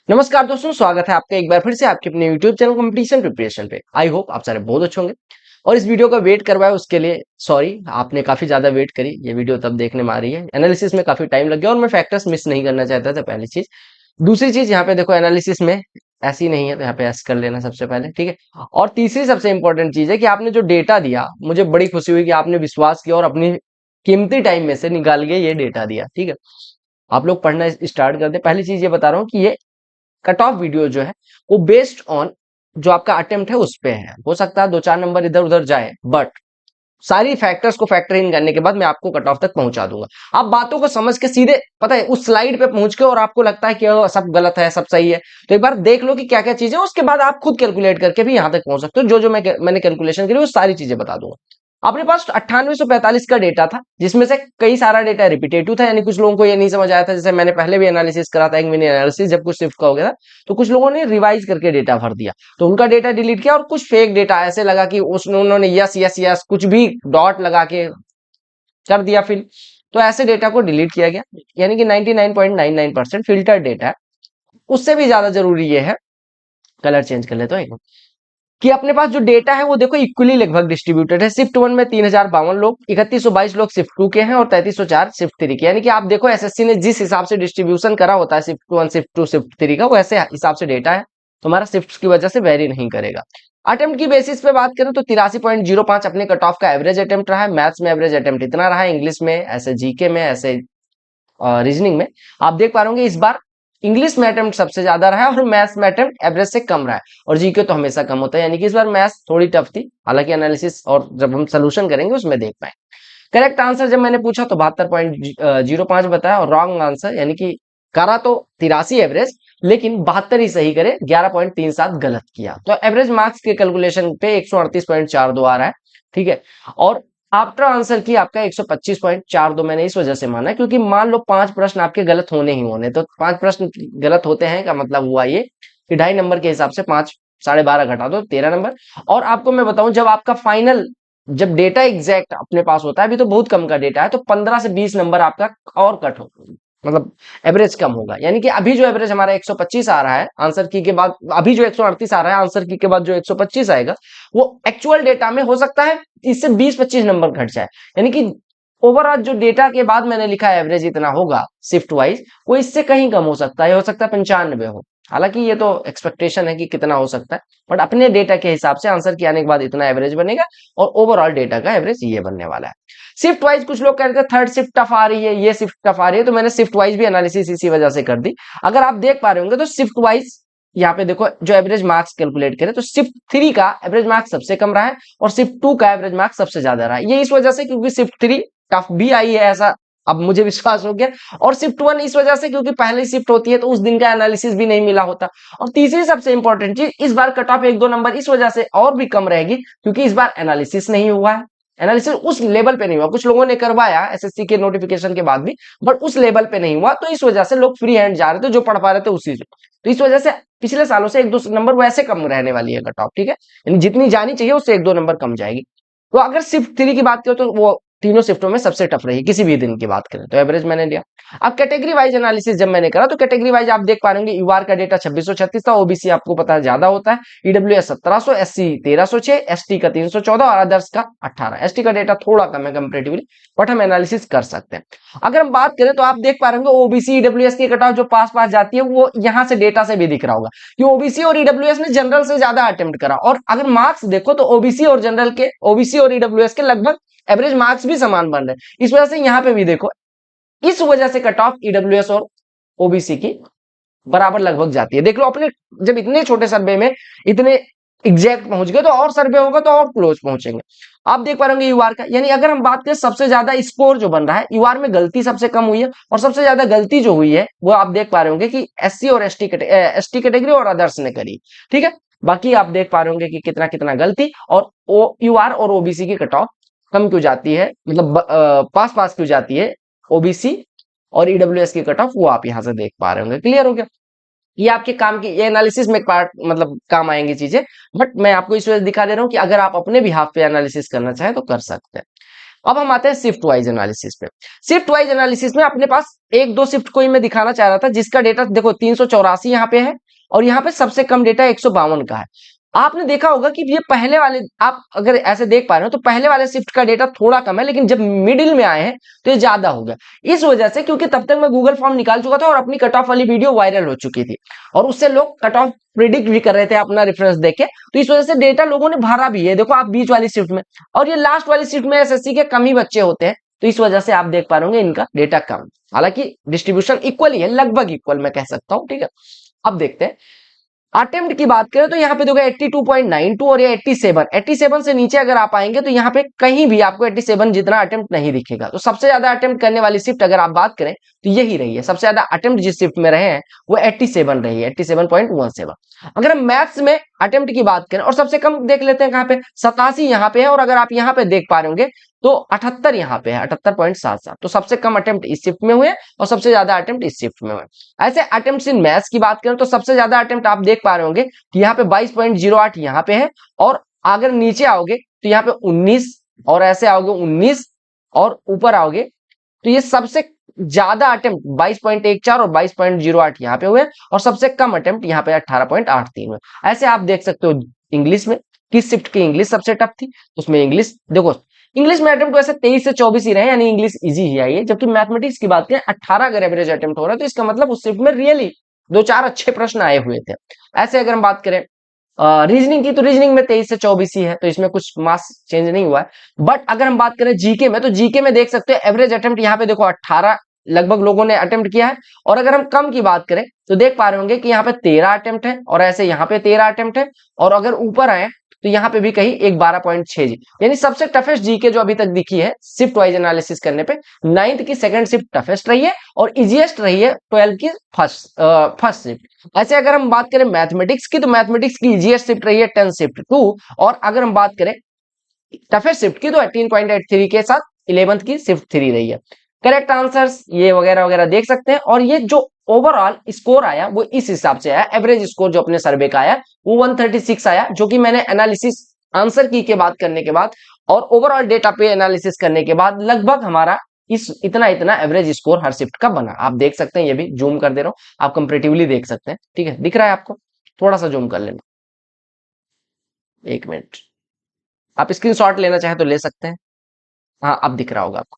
नमस्कार दोस्तों, स्वागत है आपका एक बार फिर से आपके अपने YouTube चैनल कंपटीशन प्रिपरेशन पे। आई होप आप सारे बहुत अच्छे होंगे और इस वीडियो का वेट करवाया उसके लिए सॉरी। आपने काफी ज्यादा वेट करी, ये वीडियो तब देखने में आ रही है। एनालिसिस में काफी टाइम लग गया और मैं फैक्टर्स मिस नहीं करना चाहता था, पहली चीज। दूसरी चीज, यहाँ पे देखो एनालिसिस में ऐसी नहीं है तो यहाँ पे ऐसे कर लेना सबसे पहले, ठीक है। और तीसरी सबसे इंपॉर्टेंट चीज है कि आपने जो डेटा दिया, मुझे बड़ी खुशी हुई कि आपने विश्वास किया और अपनी कीमती टाइम में से निकाल के ये डेटा दिया, ठीक है। आप लोग पढ़ना स्टार्ट कर दे। पहली चीज ये बता रहा हूँ कि ये कट ऑफ वीडियो जो है वो बेस्ड ऑन जो आपका अटेम्प्ट है उस पे है। हो सकता है 2-4 नंबर इधर उधर जाए, बट सारी फैक्टर्स को फैक्टर इन करने के बाद मैं आपको कट ऑफ तक पहुंचा दूंगा। आप बातों को समझ के सीधे पता है उस स्लाइड पे पहुंच के और आपको लगता है कि सब गलत है सब सही है, तो एक बार देख लो कि क्या क्या चीजें, उसके बाद आप खुद कैलकुलेट करके भी यहां तक पहुंच सकते हो। जो जो मैंने कैलकुलेशन करी वो सारी चीजें बता दूंगा। अपने पास 9845 का डेटा था, जिसमें से कई सारा डेटा रिपीटेटिव था, यानी कुछ लोगों को ये नहीं समझ आया था। जैसे मैंने पहले भी एनालिसिस करा था, एक मिनी एनालिसिस, जब कुछ शिफ्ट का हो गया था तो कुछ लोगों ने रिवाइज करके डेटा भर दिया, तो उनका डेटा डिलीट किया। और कुछ फेक डेटा ऐसे लगा कि उसने उन्होंने यस यस यस कुछ भी डॉट लगा के कर दिया फिल, तो ऐसे डेटा को डिलीट किया गया। यानी कि 99.99% फिल्टर डेटा है। उससे भी ज्यादा जरूरी ये है, कलर चेंज कर लेते हैं, कि अपने पास जो डेटा है वो देखो इक्वली लगभग डिस्ट्रीब्यूटेड है। शिफ्ट वन में 3052 लोग, 3122 लोग शिफ्ट टू के हैं और 3304 शिफ्ट थ्री के। यानी कि आप देखो एसएससी ने जिस हिसाब से डिस्ट्रीब्यूशन करा होता है shift one shift two shift three का, वो ऐसे हिसाब से डेटा है, तुम्हारा शिफ्ट की वजह से वेरी नहीं करेगा। अटेम्प्ट की बेसिस पे बात करें तो 83.05 अपने कट ऑफ का एवरेज अटेम्प्ट रहा है। मैथ्स में एवरेज अटेम्प्ट इतना रहा है, इंग्लिश में, ऐसे जीके में, ऐसे रीजनिंग में। आप देख पा रहे इस बार इंग्लिश में अटेम्प्ट सबसे ज्यादा रहा है और मैथ्स में अटेम्प्ट एवरेज से कम रहा है, और जीके तो हमेशा कम होता है। यानी कि इस बार मैथ्स थोड़ी टफ थी, हालांकि एनालिसिस और जब हम सोल्यूशन करेंगे उसमें देख पाए। करेक्ट आंसर जब मैंने पूछा तो 72.05 बताया, और रॉन्ग आंसर यानी कि करा तो 83 एवरेज, लेकिन 72 ही सही करे, 11.37 गलत किया। तो एवरेज मार्क्स के कैलकुलेशन पे 138.42 आ रहा है, ठीक है। और आफ्टर आंसर की आपका 125.42 मैंने इस वजह से माना क्योंकि मान लो 5 प्रश्न आपके गलत होने ही होने, तो 5 प्रश्न गलत होते हैं का मतलब हुआ ये कि 2.5 नंबर के हिसाब से 5 12.5 घटा दो 13 नंबर। और आपको मैं बताऊं, जब आपका फाइनल जब डेटा एग्जैक्ट अपने पास होता है, अभी तो बहुत कम का डेटा है, तो 15 से 20 नंबर आपका और कट हो, मतलब एवरेज कम होगा। यानी कि अभी जो एवरेज हमारा 125 आ रहा है आंसर की के बाद, अभी जो 138 आ रहा है आंसर की के बाद जो 125 आएगा, वो एक्चुअल डेटा में हो सकता है इससे 20-25 नंबर घट जाए। यानी कि ओवरऑल जो डेटा के बाद मैंने लिखा है एवरेज इतना होगा शिफ्ट वाइज, वो इससे कहीं कम हो सकता है, हो सकता है 95 हो। हालांकि ये तो एक्सपेक्टेशन है कि कितना हो सकता है, बट अपने डेटा के हिसाब से आंसर के आने के बाद इतना एवरेज बनेगा और ओवरऑल डेटा का एवरेज ये बनने वाला है। शिफ्ट वाइज कुछ लोग कहते हैं थर्ड शिफ्ट टफ आ रही है, ये शिफ्ट टफ आ रही है, तो मैंने शिफ्ट वाइज भी एनालिसिस इसी वजह से कर दी। अगर आप देख पा रहे होंगे तो शिफ्ट वाइज यहाँ पे देखो जो एवरेज मार्क्स कैलकुलेट करें तो शिफ्ट थ्री का एवरेज मार्क्स सबसे कम रहा है और शिफ्ट टू का एवरेज मार्क्स सबसे ज्यादा रहा है। ये इस वजह से क्योंकि शिफ्ट थ्री टफ भी आई है, ऐसा अब मुझे विश्वास हो गया। और शिफ्ट वन इस वजह से क्योंकि पहले शिफ्ट होती है तो उस दिन का एनालिसिस भी नहीं मिला होता। और तीसरी सबसे इंपॉर्टेंट चीज, इस बार कट ऑफ 1-2 नंबर इस वजह से और भी कम रहेगी क्योंकि इस बार एनालिसिस नहीं हुआ है। एनालिसिस उस लेवल पे नहीं हुआ, कुछ लोगों ने करवाया एसएससी के नोटिफिकेशन के बाद भी, बट उस लेवल पे नहीं हुआ, तो इस वजह से लोग फ्री हैंड जा रहे थे, जो पढ़ पा रहे थे उसी से। तो इस वजह से पिछले सालों से 1-2 नंबर वैसे कम रहने वाली है कट ऑफ, ठीक है। यानी जितनी जानी चाहिए उससे 1-2 नंबर कम जाएगी। तो अगर शिफ्ट थ्री की बात करें तो वो तीनों शिफ्टों में सबसे टफ रही किसी भी दिन की बात करें तो, एवरेज मैंने लिया। अब कैटेगरी वाइज एनालिसिस जब मैंने करा तो कैटेगरी वाइज आप देख पा रहे होंगे यूआर का डेटा 2636 था, ओबीसी आपको पता है ज्यादा होता है, ईडब्ल्यूएस 1700, एससी 1306, एसटी का 314 और अदर्स का 18। एसटी का डेटा थोड़ा कम है कंपेरेटिवली, बट हम एनालिसिस कर सकते हैं। अगर हम बात करें तो आप देख पा रहे होंगे ओबीसी ईडब्ल्यूएस की कट ऑफ जो पास पास जाती है वो यहाँ से डेटा से भी दिख रहा होगा कि ओबीसी और ईडब्ल्यूएस ने जनरल से ज्यादा अटेम्प्ट करा। और अगर मार्क्स देखो तो ओबीसी और जनरल के, ओबीसी और ईडब्ल्यूएस के लगभग एवरेज मार्क्स भी समान बन रहे हैं। इस वजह से यहाँ पे भी देखो, इस वजह से कट ऑफ ईडब्ल्यूएस और ओबीसी की बराबर लगभग जाती है। देख लो अपने, जब इतने छोटे सर्वे में इतने एग्जैक्ट पहुंच गए तो और सर्वे होगा तो और क्लोज पहुंचेंगे। आप देख पा रहे यूआर का, यानी अगर हम बात करें सबसे ज्यादा स्कोर जो बन रहा है, यूआर में गलती सबसे कम हुई है और सबसे ज्यादा गलती जो हुई है वो आप देख पा रहे होंगे कि एससी और एसटी कैटेगरी और अदर्स ने करी, ठीक है। बाकी आप देख पा रहे होंगे कि कितना कितना गलती, और यूआर और ओबीसी की कट ऑफ कम क्यों जाती है, मतलब पास पास क्यों जाती है ओबीसी और ईडब्ल्यूएस की कट ऑफ, वो आप यहां से देख पा रहे होंगे। क्लियर हो गया? ये आपके काम की, ये एनालिसिस में पार्ट मतलब काम आएंगी चीजें, बट मैं आपको इस वजह से दिखा दे रहा हूं कि अगर आप अपने बिहाफ पे एनालिसिस करना चाहें तो कर सकते हैं। अब हम आते हैं शिफ्ट वाइज एनालिसिस पे। शिफ्ट वाइज एनालिसिस में अपने पास एक दो शिफ्ट को ही मैं दिखाना चाह रहा था, जिसका डेटा देखो 384 यहाँ पे है और यहाँ पे सबसे कम डेटा 152 का है। आपने देखा होगा कि ये पहले वाले, आप अगर ऐसे देख पा रहे हो तो पहले वाले शिफ्ट का डेटा थोड़ा कम है, लेकिन जब मिडिल में आए हैं तो ये ज्यादा हो गया। इस वजह से, क्योंकि तब तक मैं गूगल फॉर्म निकाल चुका था और अपनी कट ऑफ वाली वीडियो वायरल हो चुकी थी और उससे लोग कट ऑफ प्रिडिक्ट भी कर रहे थे अपना रेफरेंस देके, तो इस वजह से डेटा लोगों ने भरा भी है। देखो आप बीच वाली शिफ्ट में और ये लास्ट वाली शिफ्ट में एसएससी के कम ही बच्चे होते हैं, तो इस वजह से आप देख पा रहे होंगे इनका डेटा कम। हालांकि डिस्ट्रीब्यूशन इक्वल ही है, लगभग इक्वल मैं कह सकता हूं, ठीक है। अब देखते हैं अटेम्प्ट की बात करें तो यहाँ पे देखो 82.92 और ये 87 से नीचे अगर आप आएंगे तो यहाँ पे कहीं भी आपको 87 जितना अटेम्प्ट नहीं दिखेगा। तो सबसे ज्यादा अटेम्प्ट करने वाली शिफ्ट अगर आप बात करें तो यही रही है, सबसे ज्यादा अटेम्प्ट जिस शिफ्ट में रहे हैं वो 87 रही है, 87.17। अगर हम मैथ्स में अटेम्प्ट की बात करें और सबसे कम देख लेते हैं कहाँ पे, 87 यहाँ पे है और अगर आप यहाँ पे देख पा रहे होंगे तो 78 यहाँ पे है, 78.77। तो सबसे कम अटेम्प्ट इस शिफ्ट में हुए और सबसे ज्यादा अटेम्प्ट इस शिफ्ट में हुए। ऐसे अटेम्प्ट इन मैथ्स की बात करें तो सबसे ज्यादा अटेम्प्ट आप देख पा रहे होंगे कि यहाँ पे 22.08 यहाँ पे है और अगर नीचे आओगे तो यहाँ पे 19 और ऐसे आओगे 19 और ऊपर आओगे तो ये सबसे ज्यादा अटेम्प्ट 22.14 और 22.08 यहाँ पे हुए और सबसे कम अटेम्प्ट यहाँ पे 18.83 हुए। ऐसे आप देख सकते हो इंग्लिश में किस शिफ्ट की इंग्लिश सबसे टफ थी, उसमें इंग्लिश देखो, इंग्लिश में अटेम्प्ट वैसे 23 से 24 ही रहे, यानी इंग्लिश इजी ही आई है। जबकि मैथमेटिक्स की बात करें 18 अगर एवरेज अटेम्प्ट हो रहा है तो इसका मतलब उस शिफ्ट में रियली दो चार अच्छे प्रश्न आए हुए थे। ऐसे अगर हम बात करें रीजनिंग की तो रीजनिंग में 23 से 24 ही है, तो इसमें कुछ मार्क्स चेंज नहीं हुआ है। बट अगर हम बात करें जीके में तो जीके में देख सकते हैं एवरेज अटेम्प्ट यहाँ पे देखो 18 लगभग लोगों ने अटेम्प्ट किया है और अगर हम कम की बात करें तो देख पा रहे होंगे कि यहाँ पे 13 अटेम्प्ट है और ऐसे यहाँ पे 13 अटेम्प्ट है और अगर ऊपर आए तो यहाँ पे भी कहीं एक 12.6 जी, यानी सबसे टफेस्ट जीके जो अभी तक दिखी है शिफ्ट वाइज एनालिसिस करने पे, 9th की सेकंड शिफ्ट टफेस्ट रही है और इजीएस्ट रही है 12 की फर्स्ट शिफ्ट। ऐसे अगर हम बात करें मैथमेटिक्स की तो मैथमेटिक्स की इजीएस्ट शिफ्ट रही है 10 शिफ्ट 2 और अगर हम बात करें टफेस्ट शिफ्ट की तो 18.83 के साथ 11th की शिफ्ट 3 रही है। करेक्ट आंसर्स ये वगैरह वगैरह देख सकते हैं और ये जो ओवरऑल स्कोर आया वो इस हिसाब से आया, एवरेज स्कोर जो अपने सर्वे का आया वो 136 आया, जो कि मैंने एनालिसिस आंसर की के बाद करने के बाद और ओवरऑल डेटा पे एनालिसिस करने के बाद लगभग हमारा इस इतना इतना एवरेज स्कोर हर शिफ्ट का बना। आप देख सकते हैं, ये भी जूम कर दे रहा हूं, आप कंपेरेटिवली देख सकते हैं, ठीक है, दिख रहा है आपको, थोड़ा सा जूम कर लेना, एक मिनट, आप स्क्रीनशॉट लेना चाहे तो ले सकते हैं। हाँ अब दिख रहा होगा आपको,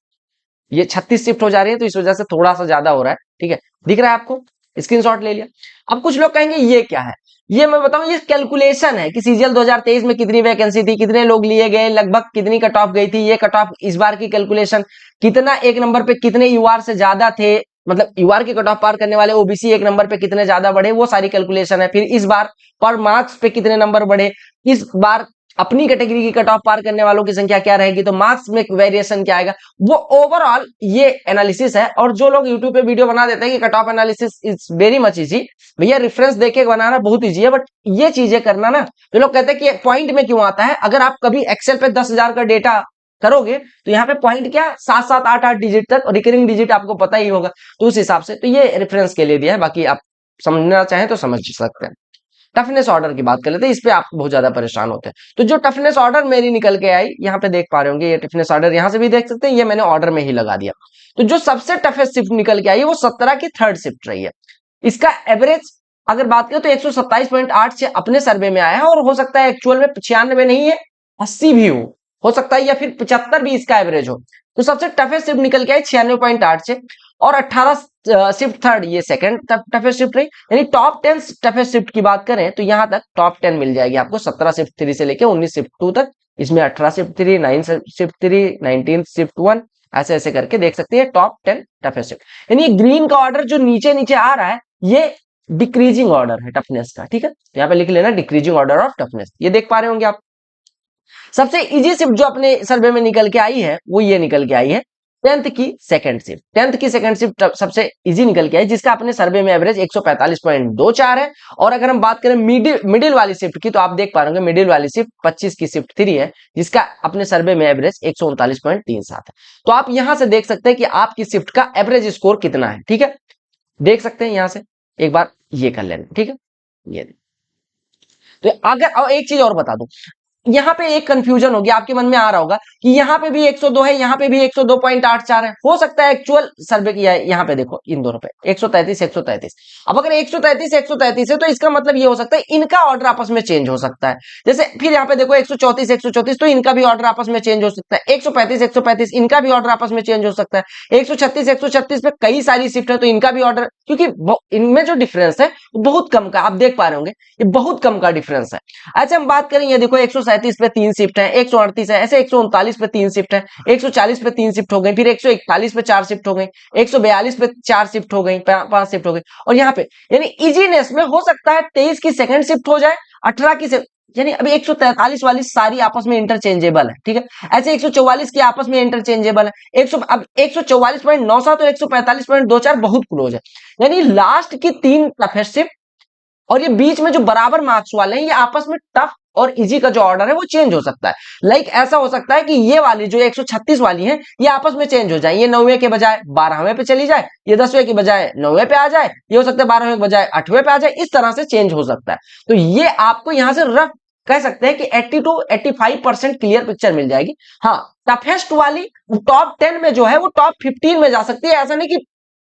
ये 36 शिफ्ट हो जा रही है तो इस वजह से थोड़ा सा ज्यादा हो रहा है, ठीक है, दिख रहा है आपको, स्क्रीनशॉट ले लिया। अब कुछ लोग कहेंगे ये क्या है, ये मैं बताऊं, ये कैलकुलेशन है कि सीजीएल 2023 में कितनी वैकेंसी थी, कितने लोग लिए गए, लगभग कितनी कट ऑफ गई थी, ये कट ऑफ इस बार की कैलकुलेशन, कितना एक नंबर पे कितने यूआर से ज्यादा थे, मतलब यूआर की कट ऑफ पार करने वाले ओबीसी एक नंबर पे कितने ज्यादा बढ़े, वो सारी कैलकुलेशन है। फिर इस बार पर मार्क्स पे कितने नंबर बढ़े, इस बार अपनी कैटेगरी की कट ऑफ पार करने वालों की संख्या क्या रहेगी, तो मार्क्स में वेरिएशन क्या आएगा, वो ओवरऑल ये एनालिसिस है। और जो लोग यूट्यूब पे वीडियो बना देते हैं कि cut off analysis is very much easy, भैया रेफरेंस देके बनाना बहुत इजी है, बट ये चीजें करना ना, तो लोग कहते हैं कि पॉइंट में क्यों आता है। अगर आप कभी एक्सेल पे 10,000 का डेटा करोगे तो यहाँ पे पॉइंट क्या 7-7 8-8 डिजिट तक और रिकरिंग डिजिट आपको पता ही होगा, तो उस हिसाब से तो ये रेफरेंस के लिए दिया है, बाकी आप समझना चाहें तो समझ सकते हैं। टफनेस ऑर्डर की बात कर लेते हैं, इस पे आप बहुत ज्यादा परेशान होते हैं। तो जो टफनेस ऑर्डर मेरी निकल के आई, यहाँ पे देख पा रहे होंगे, ये टफनेस ऑर्डर यहाँ से भी देख सकते हैं, ये मैंने ऑर्डर में ही लगा दिया। तो जो सबसे टफेस्ट शिफ्ट निकल के आई वो 17 की थर्ड शिफ्ट रही है। इसका एवरेज अगर बात करें तो 127.8 से अपने सर्वे में आया है और हो सकता है एक्चुअल में 95 नहीं है 80 भी हो सकता है, या फिर 75 भी इसका एवरेज हो। तो सबसे टफेस्ट शिफ्ट निकल के आई 96.8 से और 18 शिफ्ट थर्ड ये सेकंड टफेस्ट शिफ्ट रही, यानी टॉप 10 टफेस्ट शिफ्ट की बात करें तो यहां तक टॉप 10 मिल जाएगी आपको 17 शिफ्ट 3 से लेके 19 शिफ्ट 2 तक। इसमें 18 शिफ्ट 3, 9 शिफ्ट 3, 19 शिफ्ट 1, ऐसे ऐसे करके देख सकते हैं टॉप 10 टफेस्ट शिफ्ट। यानी ग्रीन का ऑर्डर जो नीचे नीचे आ रहा है ये डिक्रीजिंग ऑर्डर है टफनेस का, ठीक है, यहाँ पे लिख लेना डिक्रीजिंग ऑर्डर ऑफ टफनेस, ये देख पा रहे होंगे आप। सबसे इजी शिफ्ट जो अपने सर्वे में निकल के आई है वो ये निकल के आई है 10th की सेकंड शिफ्ट। 10th की सेकंड शिफ्ट सबसे इजी निकल के आई, जिसका अपने सर्वे में एवरेज 145.24 है। और अगर हम बात करें मिडिल वाली शिफ्ट की तो आप देख पा रहे होंगे मिडिल वाली शिफ्ट 25 की शिफ्ट 3 है, जिसका अपने सर्वे में एवरेज 139.37 है। तो आप यहां से देख सकते हैं कि आपकी शिफ्ट का एवरेज स्कोर कितना है, ठीक है, देख सकते हैं यहां से एक बार ये कर लेना, ठीक है। ये तो अगर और एक चीज और बता दूं, यहाँ पे एक कंफ्यूजन होगी, आपके मन में आ रहा होगा कि यहाँ पे भी 102 है, यहाँ पे भी 102.84 है। हो सकता है एक्चुअल सर्वे किया है, यहाँ पे देखो इन दोनों पे 133 133। अब अगर 133 133 है तो इसका मतलब ये हो सकता है इनका ऑर्डर आपस में चेंज हो सकता है। जैसे फिर यहाँ पे देखो 134 134, तो इनका भी ऑर्डर आपस में चेंज हो सकता है। 135 135 इनका भी ऑर्डर आपस में चेंज हो सकता है। 136 136 पे कई सारी शिफ्ट है तो इनका भी ऑर्डर, क्योंकि इनमें जो डिफरेंस है वो बहुत कम का, आप देख पा रहे होंगे ये बहुत कम का डिफरेंस है। अच्छा हम बात करें, ये देखो 137 पे 3 शिफ्ट है, 138 है, ऐसे 139 पे 3 शिफ्ट है, 140 पे 3 शिफ्ट हो गई, फिर 141 पे 4 शिफ्ट हो गई, 142 पे 4 शिफ्ट हो गई, 5 शिफ्ट हो गई। और यहाँ पे यानी इजीनेस में हो सकता है 23 की सेकंड शिफ्ट हो जाए, 18 की यानी अभी 143 वाली सारी आपस में इंटरचेंजेबल है, ठीक है। ऐसे 144 की आपस में इंटरचेंजेबल है। 100 अब 144.97 और 145.24 बहुत क्लोज है, यानी लास्ट की 3 टफेस्ट शिफ्ट और ये बीच में जो बराबर मार्क्स वाले हैं ये आपस में टफ और इजी का जो ऑर्डर है वो चेंज हो सकता है। लाइक ऐसा हो सकता है कि ये वाली जो 136 वाली है ये आपस में चेंज हो जाए, ये 9वें के बजाय 12वें पे चली जाए, ये 10वें के बजाय 9वें पे आ जाए, ये हो सकता है 12वें के बजाय 8वें पे आ जाए, इस तरह से चेंज हो सकता है। तो ये आपको यहां से रफ कह सकते हैं कि 80 to 85% क्लियर पिक्चर मिल जाएगी। हाँ, टफेस्ट वाली टॉप 10 में जो है वो टॉप 15 में जा सकती है, ऐसा नहीं कि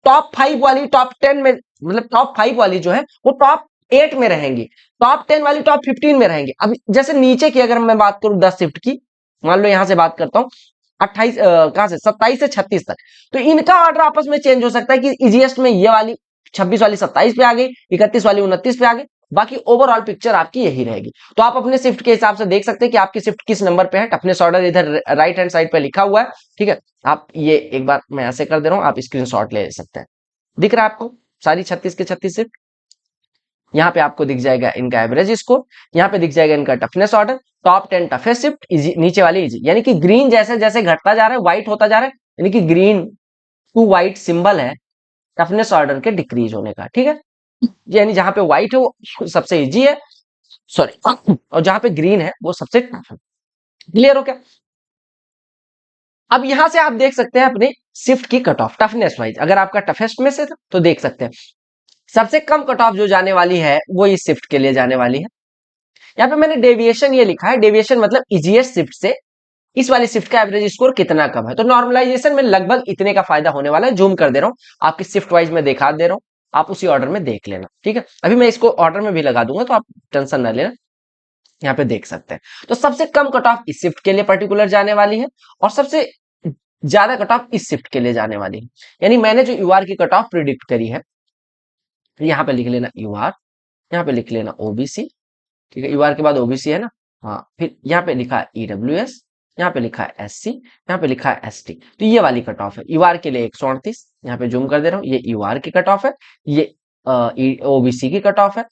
टॉप 5 वाली टॉप 10 में, मतलब टॉप 5 वाली जो है वो टॉप 8 में रहेंगी, टॉप 10 वाली टॉप 15 में रहेंगी। अब जैसे नीचे की अगर मैं बात करूं 10 शिफ्ट की, मान लो यहां से बात करता हूं 28 कहां से 27 से 36 तक, तो इनका ऑर्डर आपस में चेंज हो सकता है कि इजीएस्ट में ये वाली 26 वाली 27 पे आ गई, 31 वाली 29 पे आ गई, बाकी ओवरऑल पिक्चर आपकी यही रहेगी। तो आप अपने शिफ्ट के हिसाब से देख सकते हैं कि आपकी शिफ्ट किस नंबर पे है। टफनेस ऑर्डर इधर राइट हैंड साइड पे लिखा हुआ है, ठीक है। आप ये एक बार मैं ऐसे कर दे रहा हूं, आप स्क्रीनशॉट ले सकते हैं। दिख रहा है आपको सारी 36 के 36 शिफ्ट। यहाँ पे आपको दिख जाएगा इनका एवरेज स्कोर, यहाँ पे दिख जाएगा इनका toughness order, top 10 toughest shift, easy नीचे वाली इजी, यानी कि ग्रीन जैसे जैसे घटता जा रहा है व्हाइट होता जा रहा है, यानी कि ग्रीन टू व्हाइट सिंबल है टफनेस ऑर्डर के डिक्रीज होने का, ठीक है। यानी जहां पे व्हाइट है वो सबसे इजी है, सॉरी, और जहां पे ग्रीन है वो सबसे टफ है। क्लियर हो क्या? अब यहां से आप देख सकते हैं अपने शिफ्ट की कट ऑफ टफनेस वाइज, अगर आपका टफेस्ट में से था तो देख सकते हैं सबसे कम कट ऑफ जो जाने वाली है वो इस शिफ्ट के लिए जाने वाली है। यहाँ पे मैंने डेविएशन ये लिखा है, डेविएशन मतलब इजीएस्ट शिफ्ट से इस वाली शिफ्ट का एवरेज स्कोर कितना कम है, तो नॉर्मलाइजेशन में लगभग इतने का फायदा होने वाला है। जूम कर दे रहा हूं, आपकी शिफ्ट वाइज में दिखा दे रहा हूं, आप उसी ऑर्डर में देख लेना, ठीक है। अभी मैं इसको ऑर्डर में भी लगा दूंगा तो आप टेंशन ना लेना, यहाँ पे देख सकते हैं। तो सबसे कम कट ऑफ इस शिफ्ट के लिए पर्टिकुलर जाने वाली है और सबसे ज्यादा कट ऑफ इस शिफ्ट के लिए जाने वाली है। यानी मैंने जो यूआर की कट ऑफ प्रिडिक्ट करी है, यहाँ पे लिख लेना यूआर, यहाँ पे लिख लेना ओबीसी, ठीक है। यूआर के बाद ओबीसी है ना, हाँ। फिर यहाँ पे लिखा है ईडब्ल्यूएस, यहाँ पे लिखा है एससी, यहाँ पे लिखा है एसटी, तो ये वाली कट ऑफ है यूआर के लिए 138। यहाँ पे जूम कर दे रहा हूँ, ये यूआर की कट ऑफ है, ये ओबीसी की कट ऑफ है,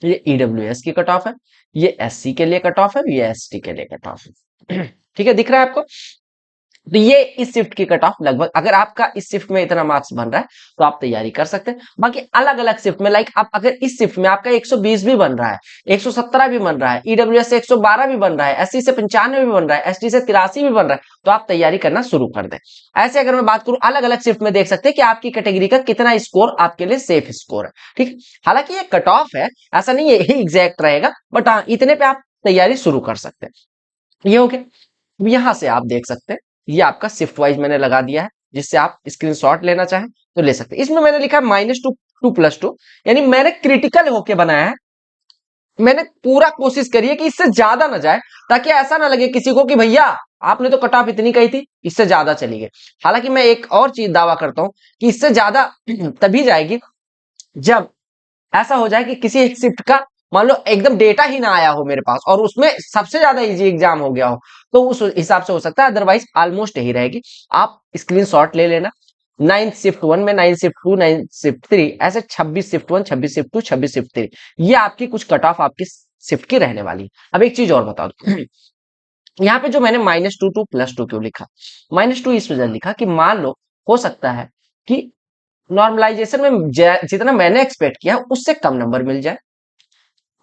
ये ईडब्ल्यूएस की कट ऑफ है, ये एससी के लिए कट ऑफ है, ये एसटी के लिए कट ऑफ है। ठीक है, दिख रहा है आपको? तो ये इस शिफ्ट की कट ऑफ लगभग, अगर आपका इस शिफ्ट में इतना मार्क्स बन रहा है तो आप तैयारी कर सकते हैं। बाकी अलग अलग शिफ्ट में, लाइक आप अगर इस शिफ्ट में आपका 120 भी बन रहा है, 117 भी बन रहा है, ईडब्ल्यूएस से 112 भी बन रहा है, एससी से 95 भी बन रहा है, एसटी से 83 भी बन रहा है, तो आप तैयारी करना शुरू कर दें। ऐसे अगर मैं बात करूं अलग अलग शिफ्ट में, देख सकते हैं कि आपकी कैटेगरी का कितना स्कोर आपके लिए सेफ स्कोर है, ठीक। हालांकि ये कट ऑफ है, ऐसा नहीं है एग्जैक्ट रहेगा, बट हाँ इतने पे आप तैयारी शुरू कर सकते हैं। ये हो गया। यहां से आप देख सकते हैं ये आपका शिफ्ट वाइज मैंने लगा दिया है, जिससे आप स्क्रीनशॉट लेना चाहें तो ले सकते हैं। इसमें मैंने लिखा है -2 2+2, यानी मैंने क्रिटिकल होके बनाया है, मैंने पूरा कोशिश करी है कि इससे ज्यादा ना जाए, ताकि ऐसा ना लगे किसी को कि भैया आपने तो कट ऑफ इतनी कही थी, इससे ज्यादा चली गई। हालांकि मैं एक और चीज दावा करता हूं कि इससे ज्यादा तभी जाएगी जब ऐसा हो जाए कि किसी एक शिफ्ट का मान लो एकदम डेटा ही ना आया हो मेरे पास और उसमें सबसे ज्यादा इजी एग्जाम हो गया हो, तो उस हिसाब से हो सकता है, अदरवाइज ऑलमोस्ट यही रहेगी। आप स्क्रीनशॉट ले लेना। 9th शिफ्ट 1 में, 9th शिफ्ट 2, 9th शिफ्ट 3, ऐसे 26 शिफ्ट 1, 26 शिफ्ट 2, 26 शिफ्ट 3, ये आपकी कुछ कट ऑफ आपकी शिफ्ट की रहने वाली है। अब एक चीज और बता दो, यहाँ पे जो मैंने -2 2+2 क्यों लिखा, -2 इस वजह लिखा कि मान लो हो सकता है कि नॉर्मलाइजेशन में जितना मैंने एक्सपेक्ट किया उससे कम नंबर मिल जाए।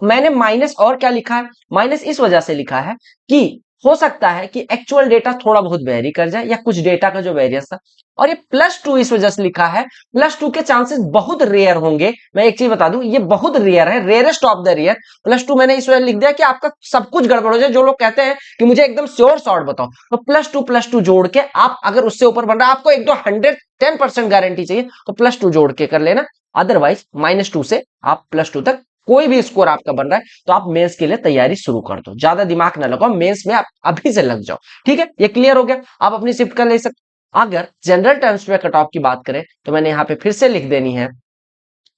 मैंने माइनस और क्या लिखा है, माइनस इस वजह से लिखा है कि हो सकता है कि एक्चुअल डेटा थोड़ा बहुत वेरी कर जाए या कुछ डेटा का जो वेरियंस था, और ये +2 इस वजह से लिखा है, +2 के चांसेस बहुत रेयर होंगे। मैं एक चीज बता दूं, ये बहुत रेयर है, रेयरेस्ट ऑफ द रेयर। +2 मैंने इस वजह लिख दिया कि आपका सब कुछ गड़बड़ हो जाए। जो लोग कहते हैं कि मुझे एकदम श्योर शॉर्ट बताओ, तो +2 जोड़ के आप अगर उससे ऊपर बन रहा है, आपको एक दो 110% गारंटी चाहिए तो +2 जोड़ के कर लेना। अदरवाइज -2 से आप +2 तक कोई भी स्कोर आपका बन रहा है तो आप मेंस के लिए तैयारी शुरू कर दो। ज्यादा दिमाग ना लगाओ, मेंस में आप अभी से लग जाओ। ठीक है, ये क्लियर हो गया, आप अपनी शिफ्ट कर ले सकते। अगर जनरल टर्म्स में कट ऑफ की बात करें तो मैंने यहाँ पे फिर से लिख देनी है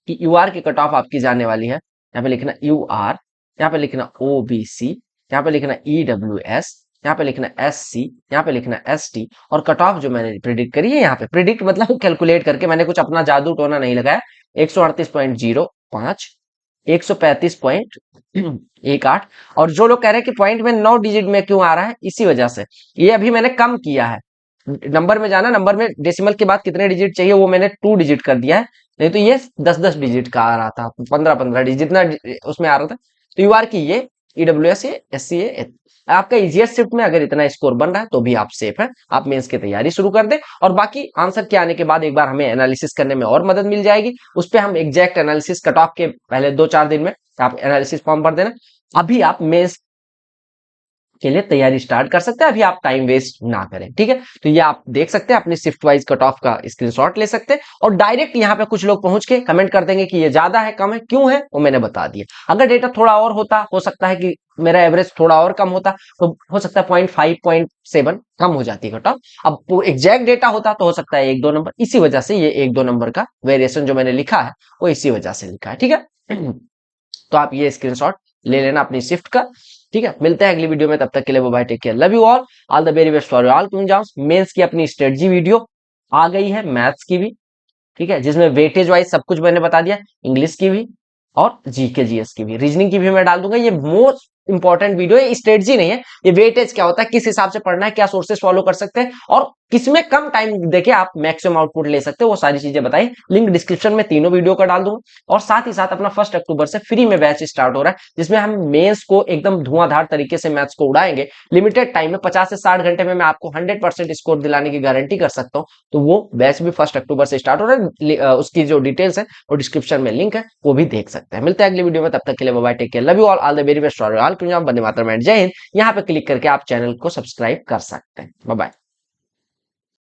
कि यूआर की कट ऑफ आपकी जाने वाली है। यहाँ पे लिखना यूआर, यहाँ पे लिखना ओबीसी, यहाँ पे लिखना ईडब्ल्यूएस, यहाँ पे लिखना एससी, यहाँ पे लिखना एसटी, और कट ऑफ जो मैंने प्रिडिक्ट करी है, यहाँ पे प्रिडिक्ट मतलब कैलकुलेट करके, मैंने कुछ अपना जादू टोना नहीं लगाया। 138.05, 135.18, और जो लोग कह रहे हैं कि पॉइंट में 9 डिजिट में क्यों आ रहा है, इसी वजह से ये अभी मैंने कम किया है। नंबर में जाना, नंबर में डेसिमल के बाद कितने डिजिट चाहिए वो मैंने 2 डिजिट कर दिया है, नहीं तो ये 10-10 डिजिट का आ रहा था, 15-15 डिजिट जितना उसमें आ रहा था। तो यूआर की ये, ईडब्ल्यूएस ये, एससी ये, आपका इजीएस्ट शिफ्ट में अगर इतना स्कोर बन रहा है तो भी आप सेफ है। आप मेंस की तैयारी शुरू कर दें, और बाकी आंसर के आने के बाद एक बार हमें एनालिसिस करने में और मदद मिल जाएगी। उस पर हम एग्जैक्ट एनालिसिस कट ऑफ के पहले 2-4 दिन में आप एनालिसिस फॉर्म भर देना। अभी आप मेंस के लिए तैयारी स्टार्ट कर सकते हैं, अभी आप टाइम वेस्ट ना करें। ठीक है, तो ये आप देख सकते हैं, अपनी शिफ्ट वाइज कट ऑफ का स्क्रीनशॉट ले सकते हैं, और डायरेक्ट यहाँ पे कुछ लोग पहुंच के कमेंट कर देंगे कि ये ज्यादा है कम है, क्यों है वो मैंने बता दिया। अगर डेटा थोड़ा और होता, हो सकता है कि मेरा एवरेज थोड़ा और कम होता, तो हो सकता है 0.5 0.7 कम हो जाती है कट ऑफ। अब एग्जैक्ट डेटा होता तो हो सकता है 1-2 नंबर, इसी वजह से ये 1-2 नंबर का वेरिएशन जो मैंने लिखा है वो इसी वजह से लिखा है। ठीक है, तो आप ये स्क्रीनशॉट ले लेना अपनी शिफ्ट का। ठीक है, मिलते हैं अगली वीडियो में, तब तक के लिए bye, take care, love you all the very best for all exams. Mains की अपनी स्ट्रेटजी वीडियो आ गई है, मैथ्स की भी, ठीक है, जिसमें वेटेज वाइज सब कुछ मैंने बता दिया, इंग्लिश की भी और जीके जीएस की भी, रीजनिंग की भी मैं डाल दूंगा। ये मोस्ट इंपॉर्टेंट वीडियो है, स्ट्रेटजी नहीं है, ये वेटेज क्या होता है, किस हिसाब से पढ़ना है, क्या सोर्सेस फॉलो कर सकते हैं, और किसमें कम टाइम देके आप मैक्सिमम आउटपुट ले सकते हो, वो सारी चीजें बताई। लिंक डिस्क्रिप्शन में तीनों वीडियो का डाल दूंगा। और साथ ही साथ अपना 1 अक्टूबर से फ्री में बैच स्टार्ट हो रहा है, जिसमें हम मेंस को एकदम धुआंधार तरीके से मैथ्स को उड़ाएंगे। लिमिटेड टाइम में 50 से 60 घंटे में मैं आपको 100% स्कोर दिलाने की गारंटी कर सकता हूँ। तो वो बैच भी 1 अक्टूबर से स्टार्ट हो रहा है, उसकी जो डिटेल्स है वो डिस्क्रिप्शन में लिंक है, वो भी देख सकते हैं। मिलते हैं अगली वीडियो में, तब तक के लिए bye, take care, love you all the very best for all, Vande Mataram, जय हिंद। यहाँ पे क्लिक करके आप चैनल को सब्सक्राइब कर सकते हैं। Bye bye.